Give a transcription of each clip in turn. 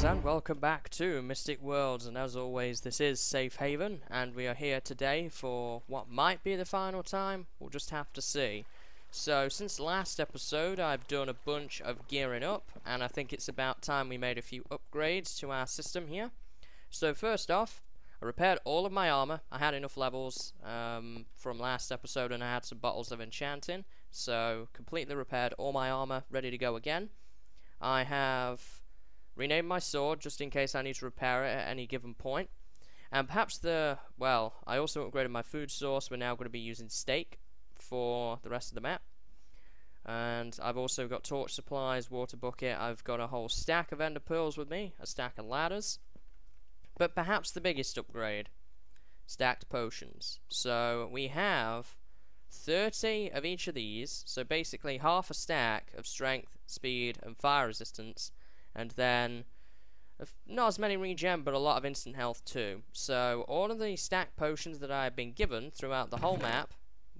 and welcome back to Mystic Worlds, and as always this is Safe Haven, and we are here today for what might be the final time. We'll just have to see. So since last episode I've done a bunch of gearing up, and I think it's about time we made a few upgrades to our system here. So first off, I repaired all of my armor. I had enough levels from last episode, and I had some bottles of enchanting, so completely repaired all my armor, ready to go again. I have renamed my sword just in case I need to repair it at any given point. And perhaps I also upgraded my food source. We're now going to be using steak for the rest of the map. And I've also got torch supplies, water bucket. I've got a whole stack of ender pearls with me, a stack of ladders. But perhaps the biggest upgrade, stacked potions. So we have 30 of each of these, so basically half a stack of strength, speed, and fire resistance, and then not as many regen, but a lot of instant health too. So all of the stacked potions that I've been given throughout the whole map,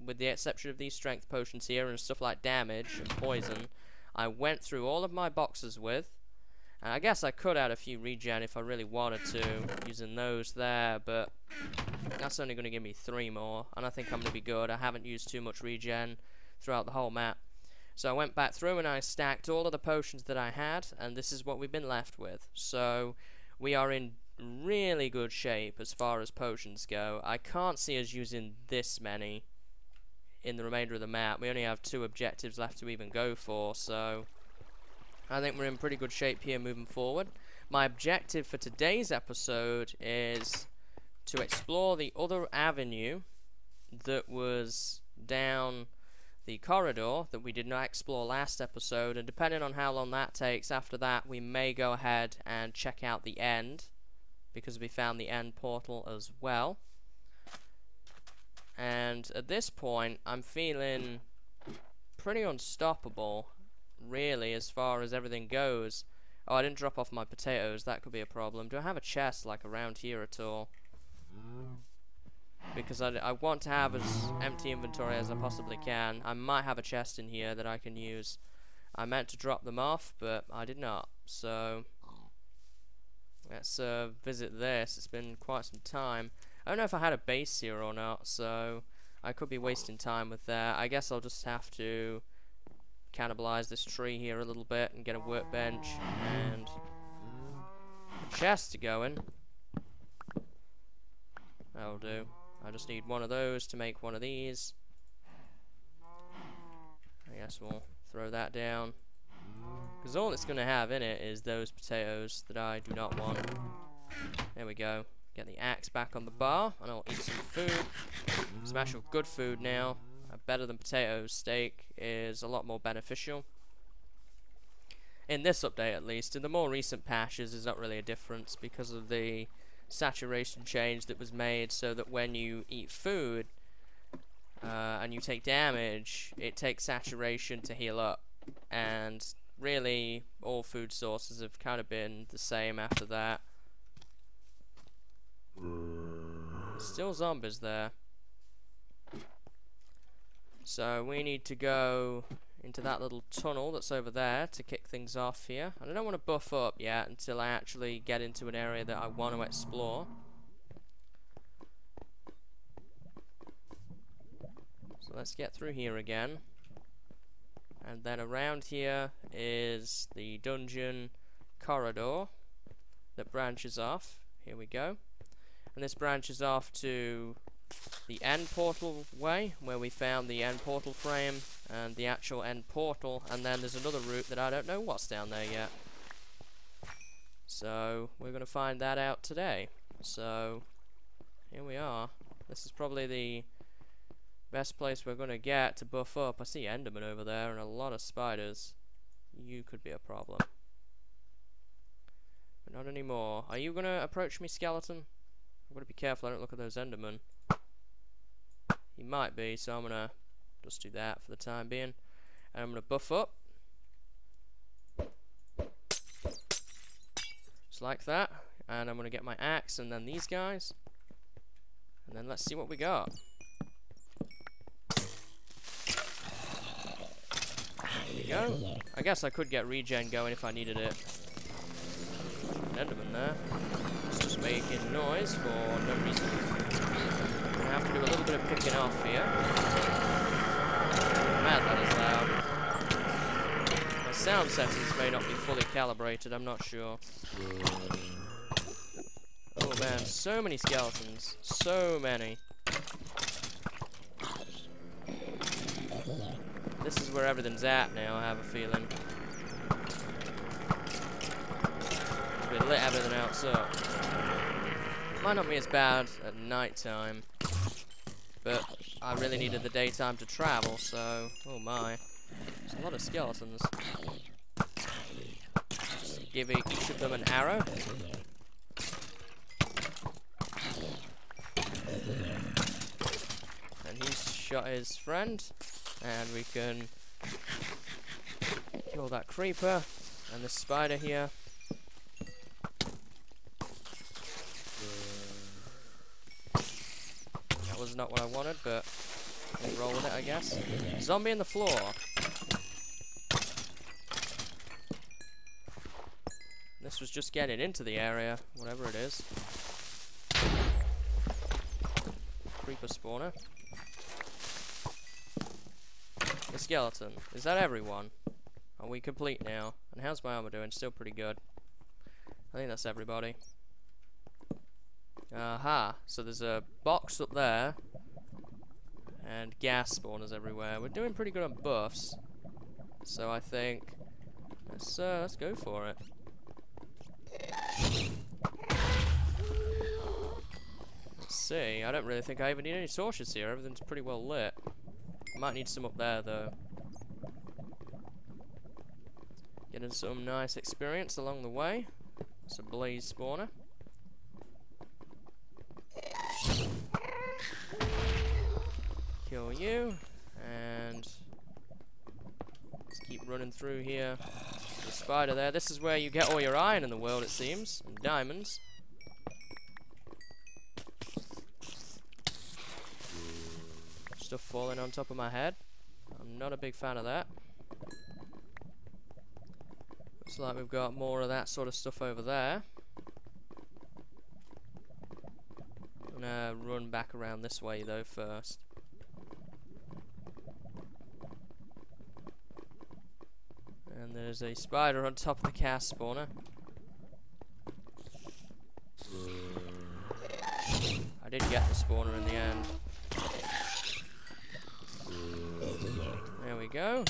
with the exception of these strength potions here and stuff like damage and poison, I went through all of my boxes with. And I guess I could add a few regen if I really wanted to, using those there, but that's only going to give me 3 more, and I think I'm going to be good. I haven't used too much regen throughout the whole map. So I went back through and I stacked all of the potions that I had, and this is what we've been left with. So we are in really good shape as far as potions go. I can't see us using this many in the remainder of the map. We only have 2 objectives left to even go for, so I think we're in pretty good shape here moving forward. My objective for today's episode is to explore the other avenue that was down the corridor that we did not explore last episode, and depending on how long that takes, after that we may go ahead and check out the end, because we found the end portal as well. And at this point I'm feeling pretty unstoppable, really, as far as everything goes. Oh, I didn't drop off my potatoes. That could be a problem. Do I have a chest like around here at all? Because I want to have as empty inventory as I possibly can. I might have a chest in here that I can use. I meant to drop them off, but I did not. So let's visit this. It's been quite some time. I don't know if I had a base here or not, so I could be wasting time with that. I guess I'll just have to cannibalize this tree here a little bit and get a workbench and a chest going. That'll do. I just need one of those to make one of these. I guess we'll throw that down, because all it's going to have in it is those potatoes that I do not want. There we go. Get the axe back on the bar, and I'll eat some food. Some actual good food now. Better than potatoes. Steak is a lot more beneficial in this update, at least. In the more recent patches there's not really a difference because of the saturation change that was made, so that when you eat food and you take damage, it takes saturation to heal up, and really all food sources have kind of been the same after that. Still zombies there. So we need to go into that little tunnel that's over there to kick things off here. And I don't want to buff up yet until I actually get into an area that I want to explore. So let's get through here again. And then around here is the dungeon corridor that branches off. Here we go. And this branches off to the end portal way, where we found the end portal frame and the actual end portal, and then there's another route that I don't know what's down there yet. So we're going to find that out today. So here we are. This is probably the best place we're going to get to buff up. I see Enderman over there and a lot of spiders. You could be a problem. But not anymore. Are you going to approach me, skeleton? I've got to be careful I don't look at those Endermen. He might be, so I'm going to just do that for the time being. And I'm going to buff up. Just like that. And I'm going to get my axe and then these guys. And then let's see what we got. There we go. I guess I could get regen going if I needed it. Enderman there. It's just making noise for no reason. I have to do a little bit of picking off here. Man, that is loud. My sound settings may not be fully calibrated, I'm not sure. Oh man, so many skeletons. So many. This is where everything's at now, I have a feeling. We lit everything else up. Might not be as bad at night time, but I really needed the daytime to travel, so oh my, there's a lot of skeletons. Just give each of them an arrow. And he's shot his friend, and we can kill that creeper and the spider here. That was not what I wanted, but we'll roll with it, I guess. Zombie in the floor. This was just getting into the area, whatever it is. Creeper spawner. The skeleton. Is that everyone? Are we complete now? And how's my armor doing? Still pretty good. I think that's everybody. Aha, so there's a box up there and gas spawners everywhere. We're doing pretty good on buffs, so I think let's go for it. Let's see. I don't really think I even need any torches here. Everything's pretty well lit. Might need some up there though. Getting some nice experience along the way. It's a blaze spawner. Kill you, and let's keep running through here. The spider there. This is where you get all your iron in the world, it seems, and diamonds. Stuff falling on top of my head. I'm not a big fan of that. Looks like we've got more of that sort of stuff over there. I'm gonna run back around this way though first. And there's a spider on top of the gas spawner. I did get the spawner in the end. There we go.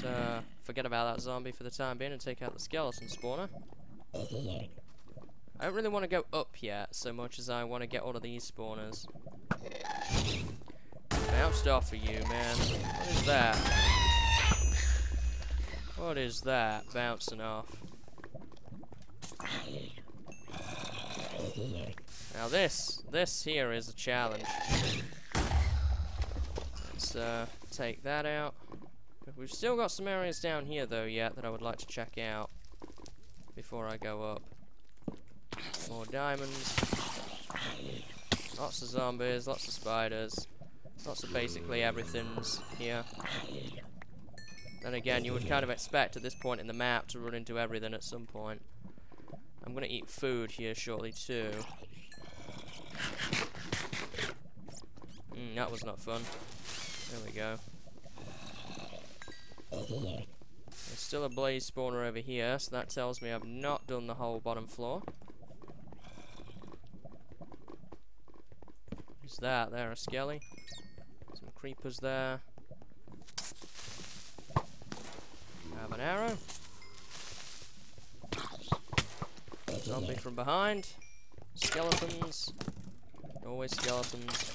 So forget about that zombie for the time being and take out the skeleton spawner. I don't really want to go up yet so much as I want to get all of these spawners. Bounced off of you, man. What is that? What is that? Bouncing off. Now this here is a challenge. Let's take that out. We've still got some areas down here though yet that I would like to check out before I go up. More diamonds. Lots of zombies, lots of spiders. Lots of basically everything's here. Then again, you would kind of expect at this point in the map to run into everything at some point. I'm gonna eat food here shortly too. That was not fun. There we go. There's still a blaze spawner over here, so that tells me I've not done the whole bottom floor. What's that? There, a skelly. Some creepers there. I have an arrow. Zombie from behind. Skeletons. Always skeletons.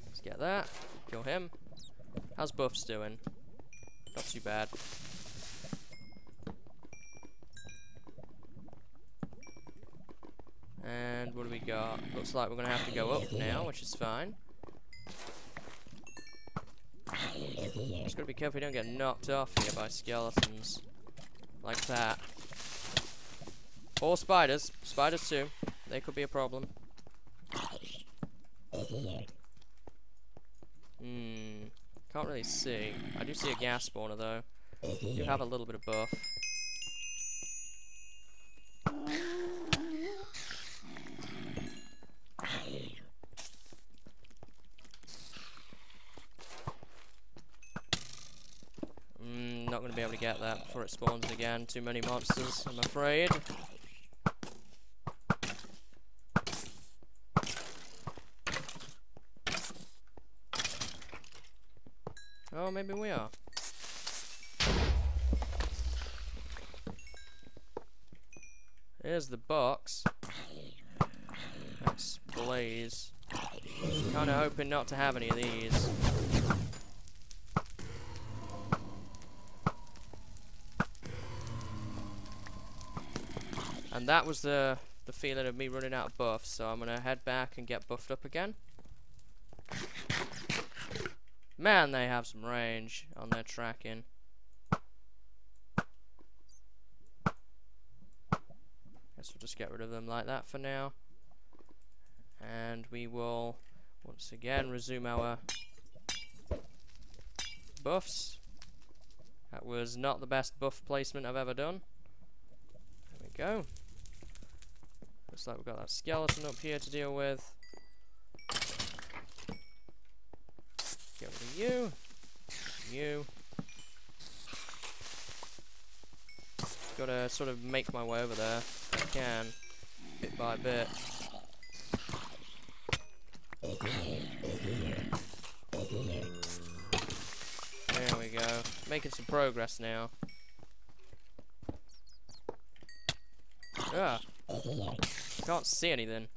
Let's get that. Kill him. How's Buffs doing? Not too bad. And what do we got? Looks like we're gonna have to go up now, which is fine. Just gotta be careful we don't get knocked off here by skeletons. Like that. Or spiders. Spiders too. They could be a problem. Can't really see. I do see a gas spawner though. Do have a little bit of buff. going to be able to get that before it spawns again. Too many monsters, I'm afraid. Oh, maybe we are. Here's the box. Let's blaze. Kind of hoping not to have any of these. And that was the feeling of me running out of buffs, so I'm gonna head back and get buffed up again. Man, they have some range on their tracking. Guess we'll just get rid of them like that for now. And we will once again resume our buffs. That was not the best buff placement I've ever done. There we go. Looks like we've got that skeleton up here to deal with. Get rid of you. You. Gotta sort of make my way over there if I can, bit by bit. There we go. Making some progress now. Ah. Can't see anything.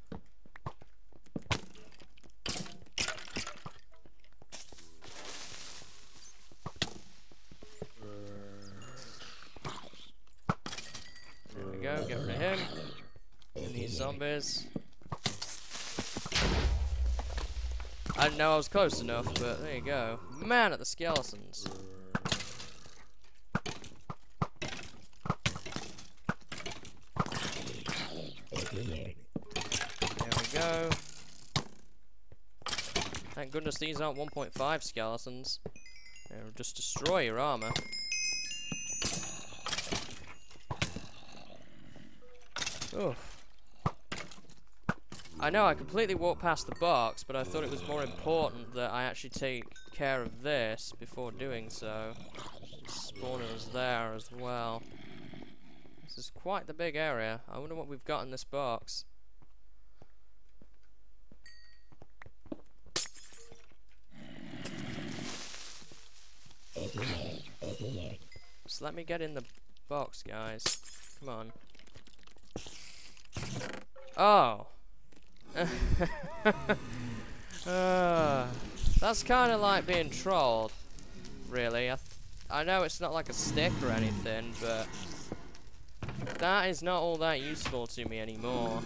There we go, get rid of him. And these zombies. I didn't know I was close enough, but there you go. Man at the skeletons. There we go. Thank goodness these aren't 1.5 skeletons. They'll just destroy your armor. Oof. I know I completely walked past the box, but I thought it was more important that I actually take care of this before doing so. Spawners there as well. This is quite the big area. I wonder what we've got in this box. Just let me get in the box, guys. Come on. Oh. That's kind of like being trolled, really. I know it's not like a stick or anything, but that is not all that useful to me anymore.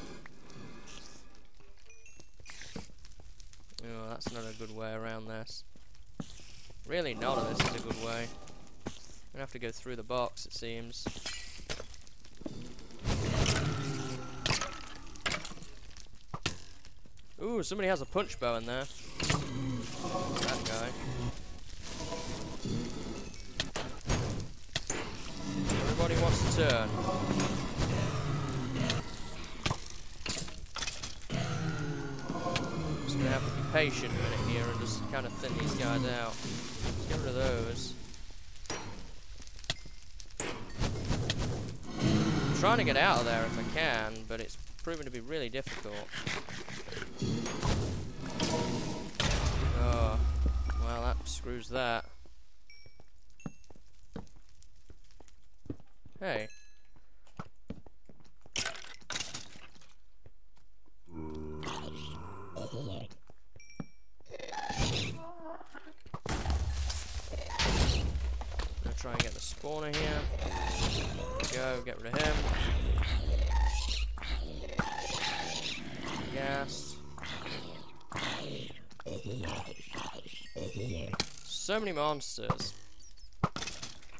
Oh, that's not a good way around this. Really, none of this is a good way. I'm gonna have to go through the box, it seems. Ooh, somebody has a punch bow in there. That guy. Everybody wants to turn. Just gonna have to be patient a minute here and just kind of thin these guys out. Let's get rid of those. I'm trying to get out of there if I can, but it's proven to be really difficult. Oh, well, that screws that. Hey. Gonna try and get the spawner here. There we go, get rid of him. Gas. So many monsters.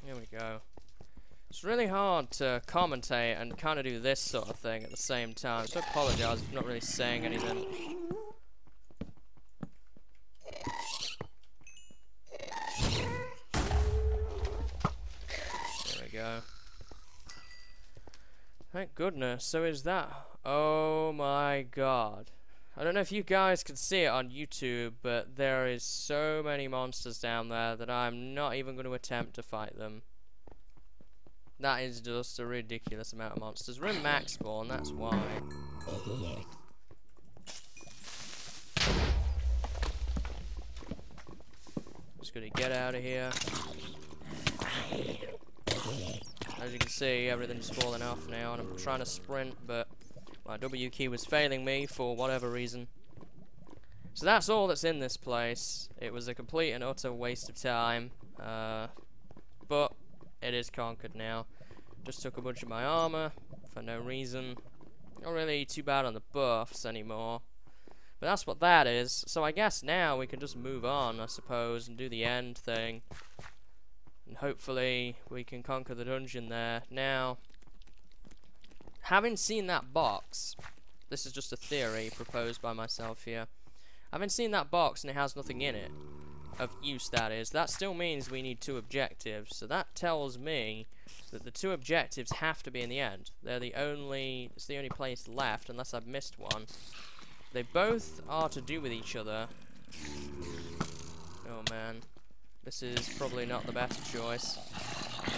Here we go. It's really hard to commentate and kind of do this sort of thing at the same time, so I apologise if I'm not really saying anything. There we go. Thank goodness. So is that... Oh my god. I don't know if you guys can see it on YouTube, but there is so many monsters down there that I'm not even going to attempt to fight them. That is just a ridiculous amount of monsters. We're in max spawn, that's why. Just gonna get out of here. As you can see, everything's falling off now, and I'm trying to sprint, but my W key was failing me for whatever reason. So that's all that's in this place. It was a complete and utter waste of time, but it is conquered now. Just took a bunch of my armor for no reason. Not really too bad on the buffs anymore. But that's what that is. So I guess now we can just move on, I suppose, and do the end thing. And hopefully we can conquer the dungeon there. Now, having seen that box, this is just a theory proposed by myself here. Having seen that box and it has nothing in it, of use that is, that still means we need 2 objectives. So that tells me that the 2 objectives have to be in the end. It's the only place left, unless I've missed one. They both are to do with each other. Oh man, this is probably not the best choice.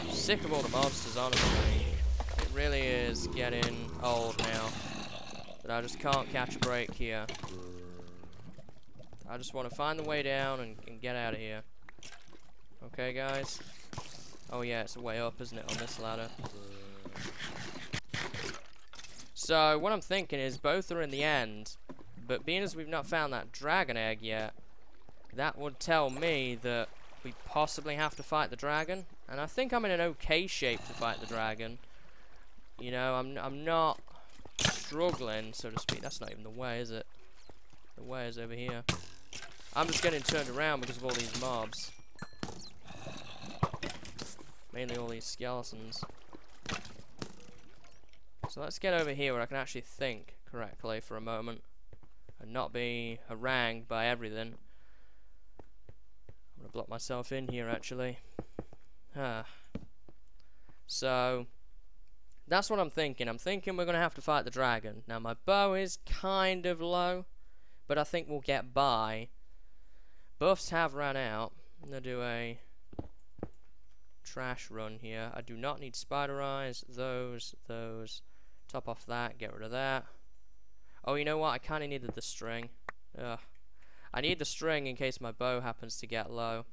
I'm sick of all the monsters, honestly. It really is getting old now. But I just can't catch a break here. I just want to find the way down and get out of here. Okay, guys? Oh yeah, it's a way up, isn't it, on this ladder? So, what I'm thinking is both are in the end, but being as we've not found that dragon egg yet, that would tell me that we possibly have to fight the dragon, and I think I'm in an okay shape to fight the dragon. You know, I'm not struggling, so to speak. That's not even the way, is it? The way is over here. I'm just getting turned around because of all these mobs. Mainly all these skeletons. So let's get over here where I can actually think correctly for a moment and not be harangued by everything. I'm gonna block myself in here actually. So that's what I'm thinking. I'm thinking we're gonna have to fight the dragon. Now my bow is kind of low, but I think we'll get by. Buffs have ran out. I'm gonna do a trash run here. I do not need spider eyes. Those. Top off that. Get rid of that. Oh, you know what? I kind of needed the string. Ugh. I need the string in case my bow happens to get low.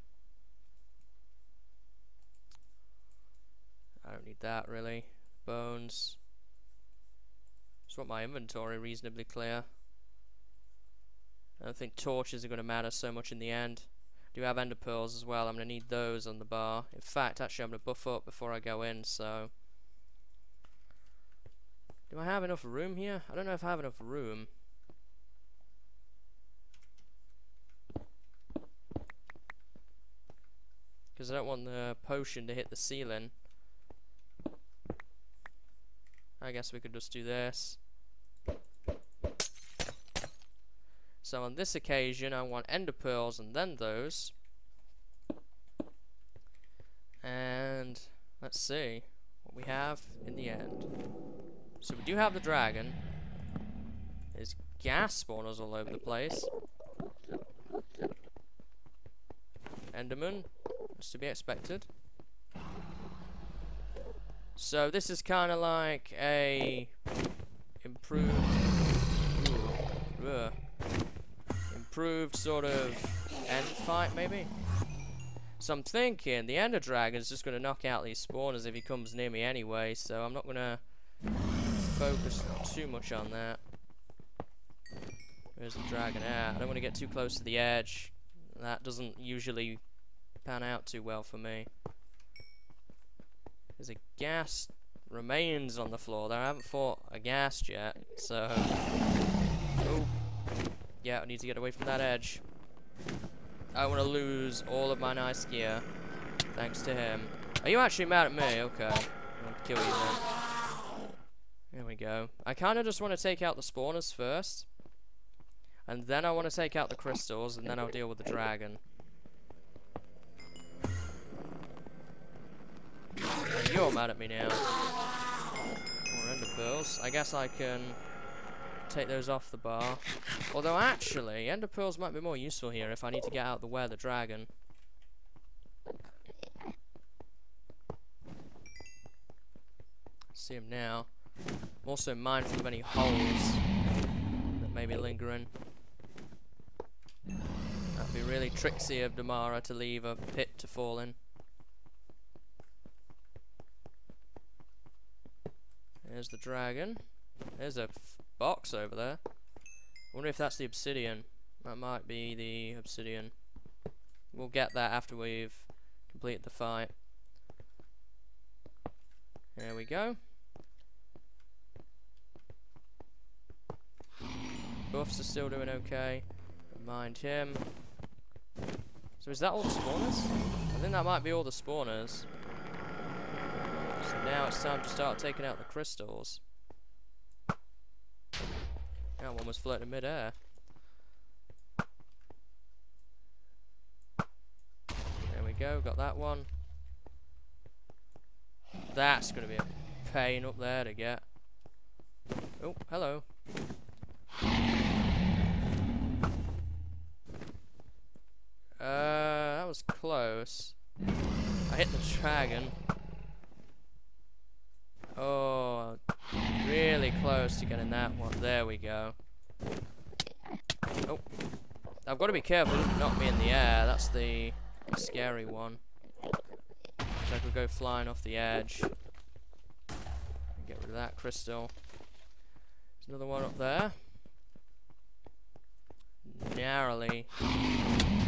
I don't need that really. Bones. Just want my inventory reasonably clear. I don't think torches are going to matter so much in the end. I do have ender pearls as well. I'm going to need those on the bar. In fact, actually, I'm going to buff up before I go in, so... Do I have enough room here? I don't know if I have enough room. Because I don't want the potion to hit the ceiling. I guess we could just do this. So on this occasion, I want ender pearls and then those. And let's see what we have in the end. So we do have the dragon. There's gas spawners all over the place. Enderman, that's to be expected. So this is kind of like a improved, improved sort of end fight, maybe. So I'm thinking the ender dragon's just going to knock out these spawners if he comes near me anyway. So I'm not going to focus too much on that. Where's the dragon at? I don't want to get too close to the edge. That doesn't usually pan out too well for me. There's a gas remains on the floor there. I haven't fought a ghast yet, so... Oh. Yeah, I need to get away from that edge. I want to lose all of my nice gear, thanks to him. Are you actually mad at me? Okay. I'll kill you then. There we go. I kind of just want to take out the spawners first. And then I want to take out the crystals, and then I'll deal with the dragon. You're mad at me now. More ender pearls. I guess I can take those off the bar. Although actually, ender pearls might be more useful here if I need to get out the way of the dragon. See him now. I'm also mindful of any holes that may be lingering. That'd be really tricksy of Damara to leave a pit to fall in. There's the dragon. There's a box over there. I wonder if that's the obsidian. That might be the obsidian. We'll get that after we've completed the fight. There we go. Buffs are still doing okay. Don't mind him. So is that all the spawners? I think that might be all the spawners. So now it's time to start taking out the crystals. That one was floating in mid-air. There we go, got that one. That's going to be a pain up there to get. Oh, hello. That was close. I hit the dragon. Oh, really close to getting that one. There we go. Oh, I've got to be careful. It doesn't knock me in the air. That's the scary one. So I could go flying off the edge. Get rid of that crystal. There's another one up there. Narrowly.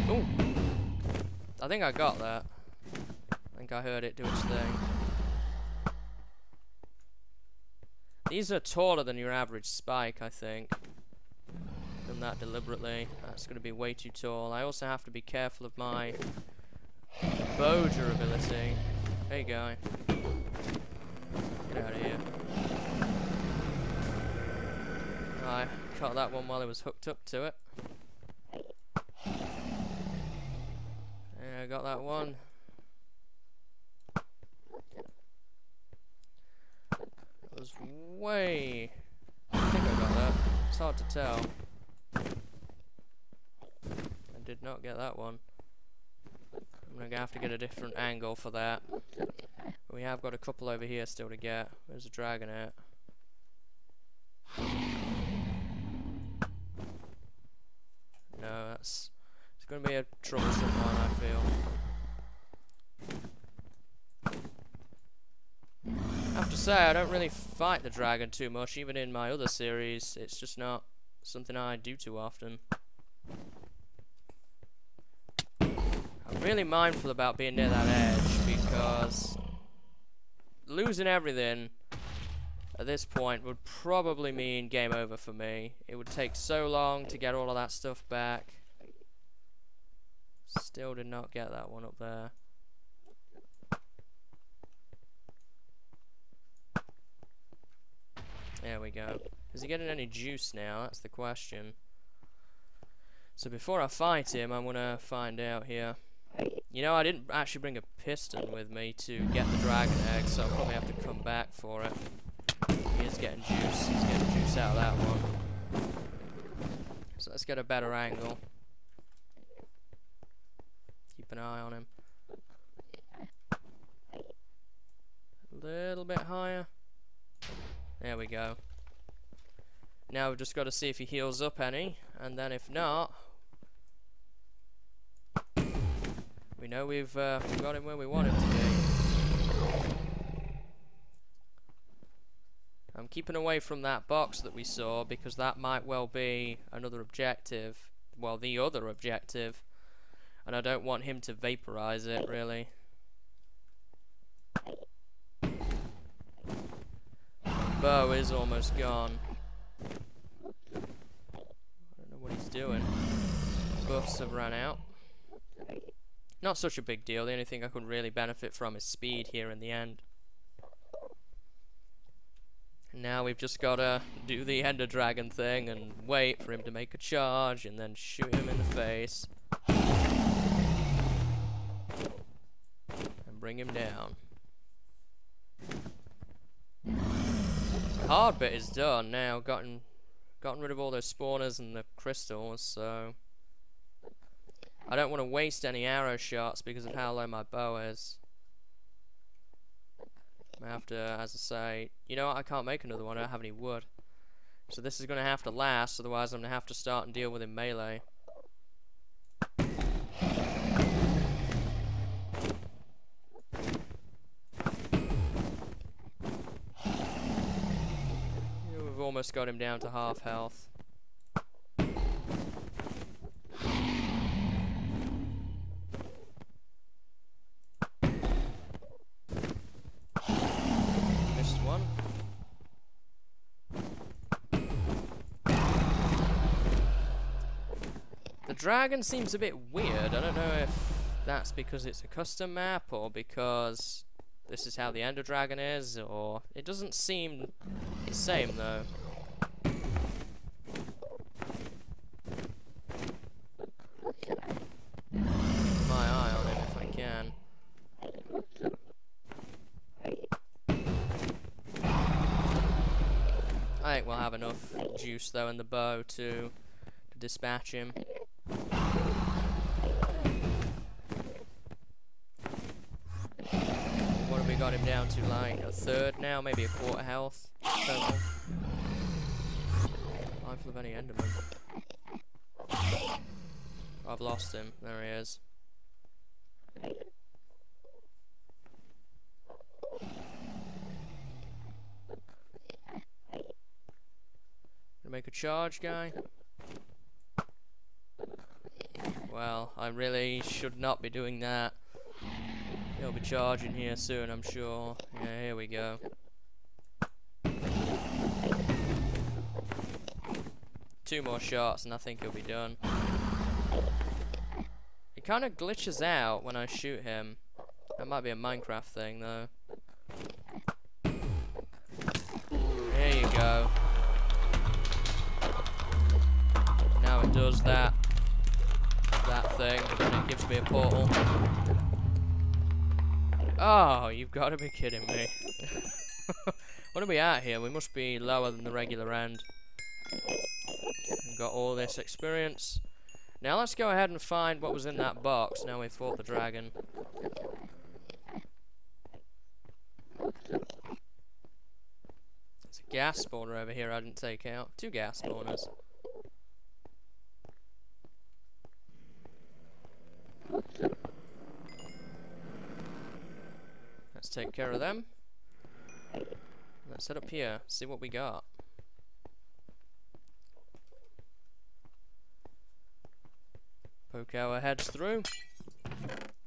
Ooh! I think I got that. I think I heard it do its thing. These are taller than your average spike, I think. Done that deliberately. That's going to be way too tall. I also have to be careful of my bow durability. Hey, guy. Get out of here. I caught that one while it was hooked up to it. Yeah, I got that one. It was way... I think I got that. It's hard to tell. I did not get that one. I'm gonna have to get a different angle for that. But we have got a couple over here still to get. Where's the dragon at? No, it's gonna be a troublesome one, I feel. I have to say, I don't really fight the dragon too much, even in my other series. It's just not something I do too often. I'm really mindful about being near that edge, because losing everything at this point would probably mean game over for me. It would take so long to get all of that stuff back. Still did not get that one up there. There we go. Is he getting any juice now? That's the question. So before I fight him, I'm gonna find out here. You know, I didn't actually bring a piston with me to get the dragon egg, so I'll probably have to come back for it. He is getting juice. He's getting juice out of that one. So let's get a better angle. Keep an eye on him. A little bit higher. There we go. Now we've just got to see if he heals up any, and then if not, we know we've got him where we want him to be. I'm keeping away from that box that we saw, because that might well be another objective. Well, the other objective. And I don't want him to vaporize it, really. Bow is almost gone. I don't know what he's doing. Buffs have run out. Not such a big deal. The only thing I could really benefit from is speed here in the end. Now we've just got to do the Ender Dragon thing and wait for him to make a charge and then shoot him in the face. And bring him down. The hard bit is done now. Gotten rid of all those spawners and the crystals, so I don't want to waste any arrow shots because of how low my bow is. I have to, as I say, you know what, I can't make another one, I don't have any wood. So this is going to have to last, otherwise I'm going to have to start and deal with him melee. We've almost got him down to half health. Missed one. The dragon seems a bit weird. I don't know if that's because it's a custom map or because this is how the Ender Dragon is, or it doesn't seem the same though. Keep my eye on him if I can. I think we'll have enough juice though in the bow to dispatch him. What have we got him down to, like a third now? Maybe a quarter health total. Mindful of any Enderman. I've lost him. There he is. Gonna make a charge, guy? Well, I really should not be doing that. He'll be charging here soon, I'm sure. Yeah, here we go. Two more shots and I think he'll be done. He kind of glitches out when I shoot him. That might be a Minecraft thing though. There you go. Now it does that thing, and it gives me a portal. Oh, you've got to be kidding me. What are we at here? We must be lower than the regular end. We've got all this experience. Now let's go ahead and find what was in that box now we've fought the dragon. There's a gas spawner over here I didn't take out. 2 gas spawners. Let's take care of them. Let's head up here, see what we got. Poke our heads through.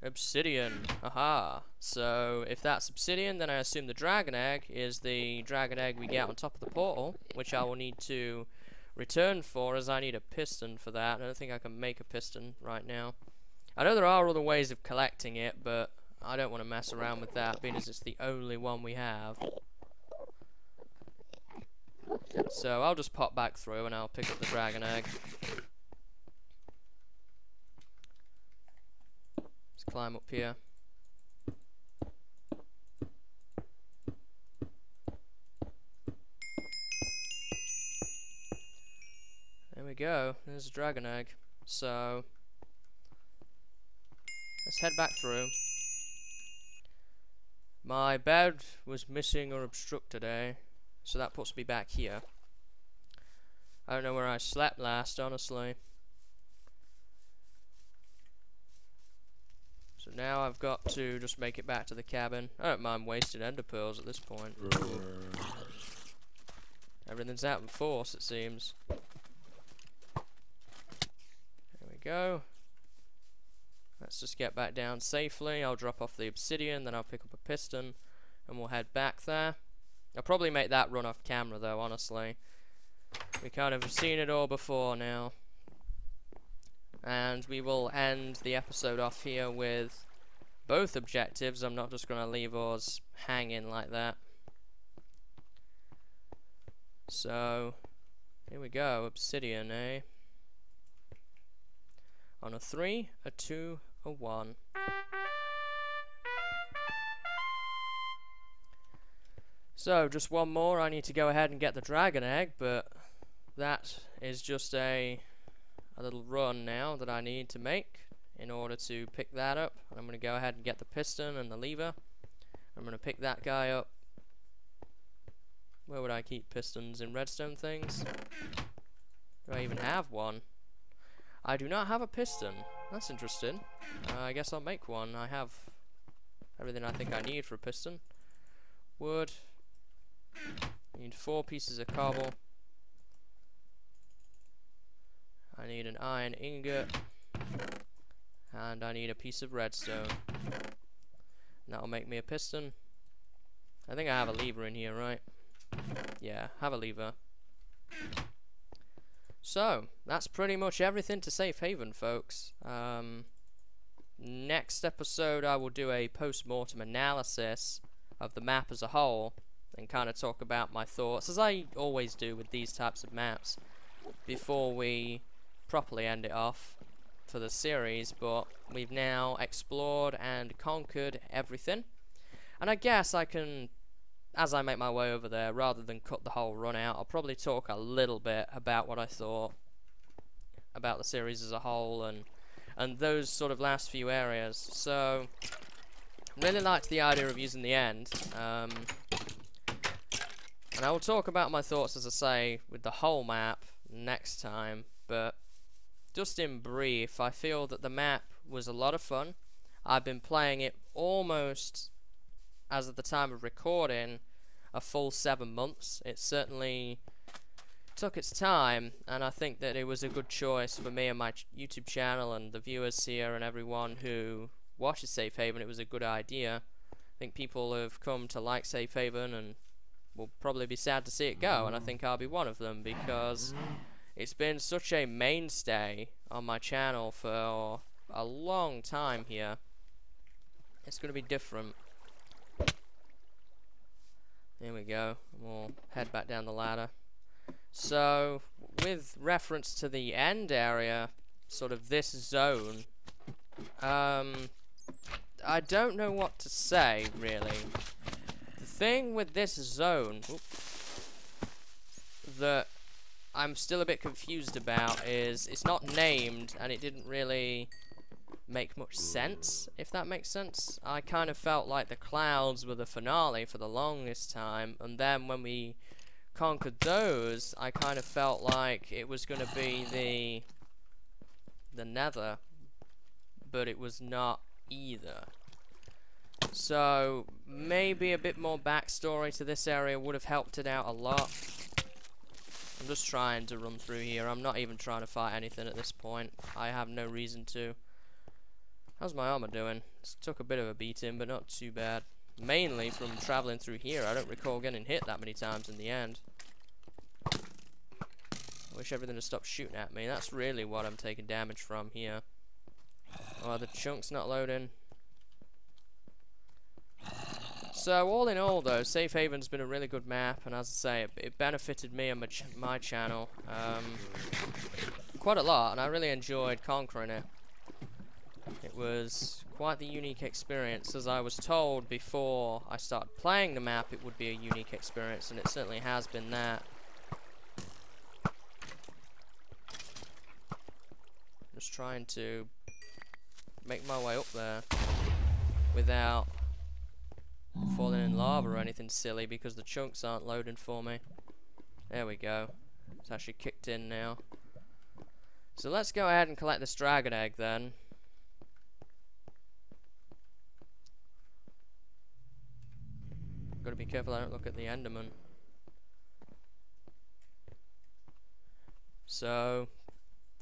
Obsidian. Aha. So, if that's obsidian, then I assume the dragon egg is the dragon egg we get on top of the portal, which I will need to return for, as I need a piston for that. I don't think I can make a piston right now. I know there are other ways of collecting it, but I don't want to mess around with that, being as it's the only one we have. So I'll just pop back through and I'll pick up the dragon egg. Let's climb up here. There we go, there's a dragon egg. So let's head back through. My bed was missing or obstructed, so that puts me back here. I don't know where I slept last, honestly. So now I've got to just make it back to the cabin. I don't mind wasting ender pearls at this point. Everything's out in force, it seems. There we go. Let's just get back down safely. I'll drop off the obsidian, then I'll pick up a piston, and we'll head back there. I'll probably make that run off camera though, honestly. We kind of have seen it all before now. And we will end the episode off here with both objectives. I'm not just going to leave ours hanging like that. So, here we go. Obsidian, On a 3, a 2, a 1. So, just one more. I need to go ahead and get the dragon egg, but that is just a little run now that I need to make in order to pick that up. I'm going to go ahead and get the piston and the lever. I'm going to pick that guy up, Where would I keep pistons? In redstone things? Do I even have one? I do not have a piston. That's interesting. I guess I'll make one. I have everything I think I need for a piston. Wood. I need 4 pieces of cobble. I need an iron ingot. And I need a piece of redstone. And that'll make me a piston. I think I have a lever in here, right? Yeah, have a lever. So, that's pretty much everything to Safe Haven, folks. Next episode I will do a post-mortem analysis of the map as a whole and kind of talk about my thoughts, as I always do with these types of maps, before we properly end it off for the series. But we've now explored and conquered everything, and I guess I can, as I make my way over there, rather than cut the whole run out, I'll probably talk a little bit about what I thought about the series as a whole and those sort of last few areas. So, really liked the idea of using the end. And I will talk about my thoughts, as I say, with the whole map next time. But just in brief, I feel that the map was a lot of fun. I've been playing it almost, as of the time of recording, a full 7 months. It certainly took its time, and I think that it was a good choice for me and my YouTube channel and the viewers here and everyone who watches Safe Haven. It was a good idea. I think people have come to like Safe Haven and will probably be sad to see it go, and I think I'll be one of them, because it's been such a mainstay on my channel for a long time here. It's going to be different. Here we go. We'll head back down the ladder. So, with reference to the end area, sort of this zone, I don't know what to say, really. The thing with this zone that I'm still a bit confused about is it's not named, and it didn't really make much sense, if that makes sense. I kind of felt like the clouds were the finale for the longest time, and then when we conquered those, I kind of felt like it was going to be the nether, but it was not either. So maybe a bit more backstory to this area would have helped it out a lot. I'm just trying to run through here. I'm not even trying to fight anything at this point. I have no reason to. How's my armor doing? It took a bit of a beating, but not too bad. Mainly from traveling through here. I don't recall getting hit that many times in the end. I wish everything had stopped shooting at me. That's really what I'm taking damage from here. Oh, the chunk's not loading. So, all in all, though, Safe Haven's been a really good map, and as I say, it benefited me and my channel quite a lot, and I really enjoyed conquering it. It was quite the unique experience. As I was told before I started playing the map, it would be a unique experience, and it certainly has been that. Just trying to make my way up there without falling in lava or anything silly, because the chunks aren't loading for me. There we go. It's actually kicked in now. So let's go ahead and collect this dragon egg then. Gotta be careful I don't look at the Enderman. So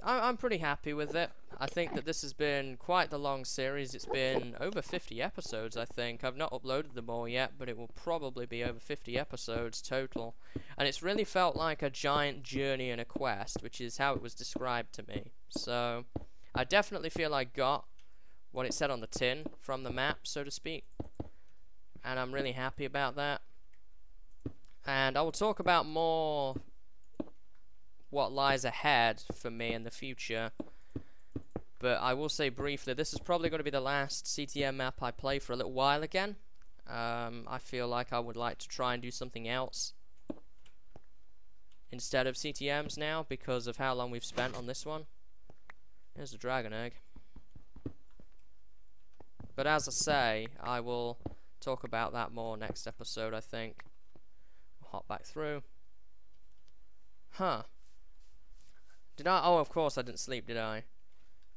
I'm pretty happy with it. I think that this has been quite the long series. It's been over 50 episodes, I think. I've not uploaded them all yet, but it will probably be over 50 episodes total. And it's really felt like a giant journey and a quest, which is how it was described to me. So I definitely feel I got what it said on the tin from the map, so to speak. And I'm really happy about that. And I will talk about more what lies ahead for me in the future. But I will say briefly, this is probably going to be the last CTM map I play for a little while again. I feel like I would like to try and do something else instead of CTMs now, because of how long we've spent on this one. Here's the dragon egg. But as I say, I will talk about that more next episode, I think. hop back through. Huh. Did I? Oh, of course I didn't sleep, did I?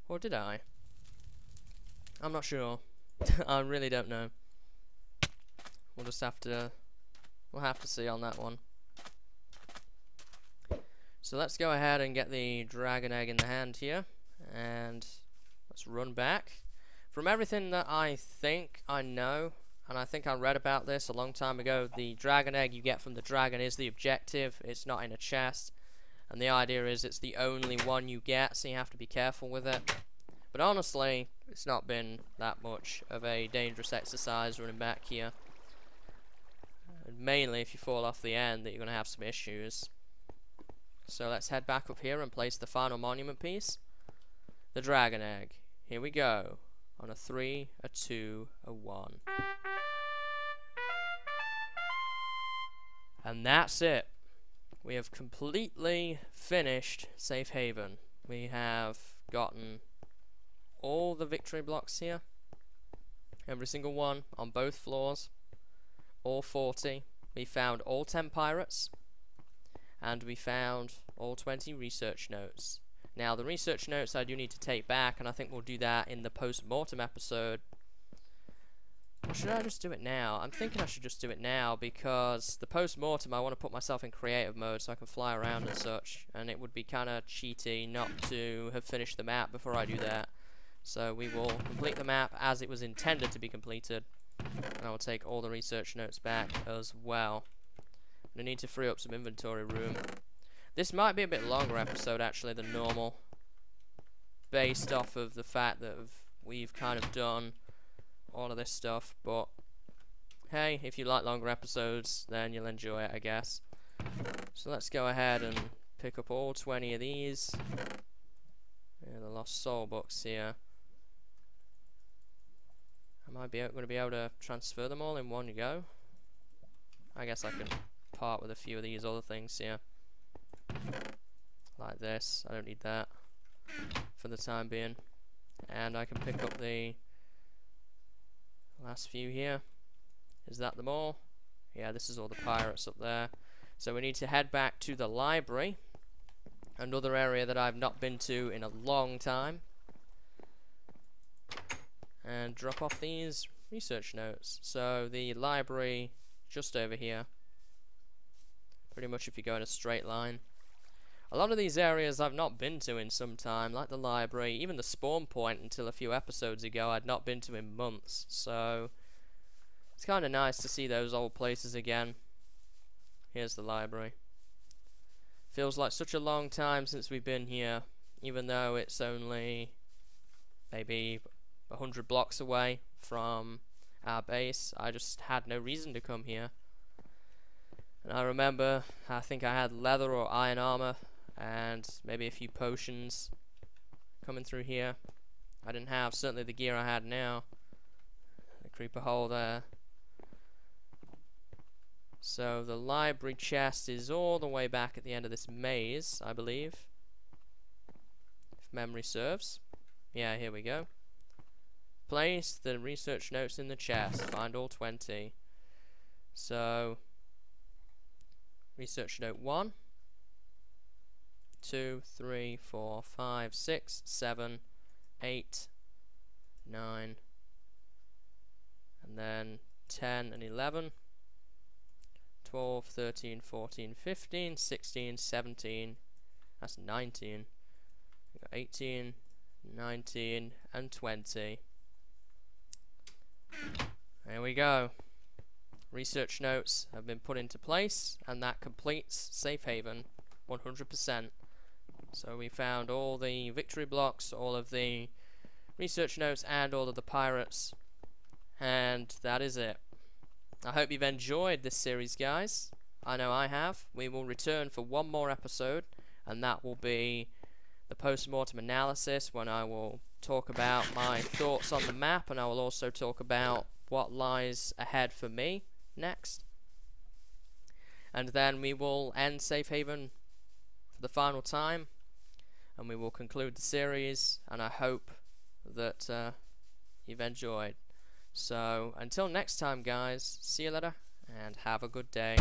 Or did I? I'm not sure. I really don't know. We'll just have to... We'll have to see on that one. So let's go ahead and get the dragon egg in the hand here. And let's run back. From everything that I think I know, and I think I read about this a long time ago, the dragon egg you get from the dragon is the objective. It's not in a chest. And the idea is it's the only one you get, so you have to be careful with it. But honestly, it's not been that much of a dangerous exercise running back here. And mainly if you fall off the end that you're going to have some issues. So let's head back up here and place the final monument piece. The dragon egg. Here we go. On a 3, a 2, a 1. And that's it. We have completely finished Safe Haven. We have gotten all the victory blocks here. Every single one on both floors. All 40. We found all 10 pirates. And we found all 20 research notes. Now the research notes I do need to take back, and I think we'll do that in the post-mortem episode. Or should I just do it now? I'm thinking I should just do it now, because the post-mortem I want to put myself in creative mode so I can fly around and such, and it would be kind of cheaty not to have finished the map before I do that. So we will complete the map as it was intended to be completed, and I will take all the research notes back as well. I need to free up some inventory room. This might be a bit longer episode actually than normal, based off of the fact that we've kind of done all of this stuff, but hey, if you like longer episodes then you'll enjoy it, I guess. So let's go ahead and pick up all 20 of these. Yeah, the lost soul books here. Am I going to be able to transfer them all in one go? I guess I can part with a few of these other things here. Like this. I don't need that for the time being. And I can pick up the last few here. Is that them all? Yeah, this is all the pirates up there. So we need to head back to the library. Another area that I've not been to in a long time. And drop off these research notes. So the library just over here. Pretty much if you go in a straight line. A lot of these areas I've not been to in some time, like the library, even the spawn point until a few episodes ago I'd not been to in months, so it's kind of nice to see those old places again. Here's the library. Feels like such a long time since we've been here, even though it's only maybe 100 blocks away from our base. I just had no reason to come here. And I remember, I think I had leather or iron armor and maybe a few potions coming through here. I didn't have certainly the gear I had now. The creeper hole there. So the library chest is all the way back at the end of this maze, I believe, if memory serves. Yeah, here we go. Place the research notes in the chest. Find all 20. So research note 1, 2, 3, 4, 5, 6, 7, 8, 9, and then 10 and 11, 12, 13, 14, 15, 16, 17, that's 19, 18, 19, and 20. There we go. Research notes have been put into place, and that completes Safe Haven 100%. So we found all the victory blocks, all of the research notes, and all of the pirates, and that is it. I hope you've enjoyed this series, guys. I know I have. We will return for one more episode, and that will be the post-mortem analysis, when I will talk about my thoughts on the map, and I will also talk about what lies ahead for me next. And then we will end Safe Haven for the final time, and we will conclude the series, and I hope that you've enjoyed. So until next time, guys, see you later and have a good day.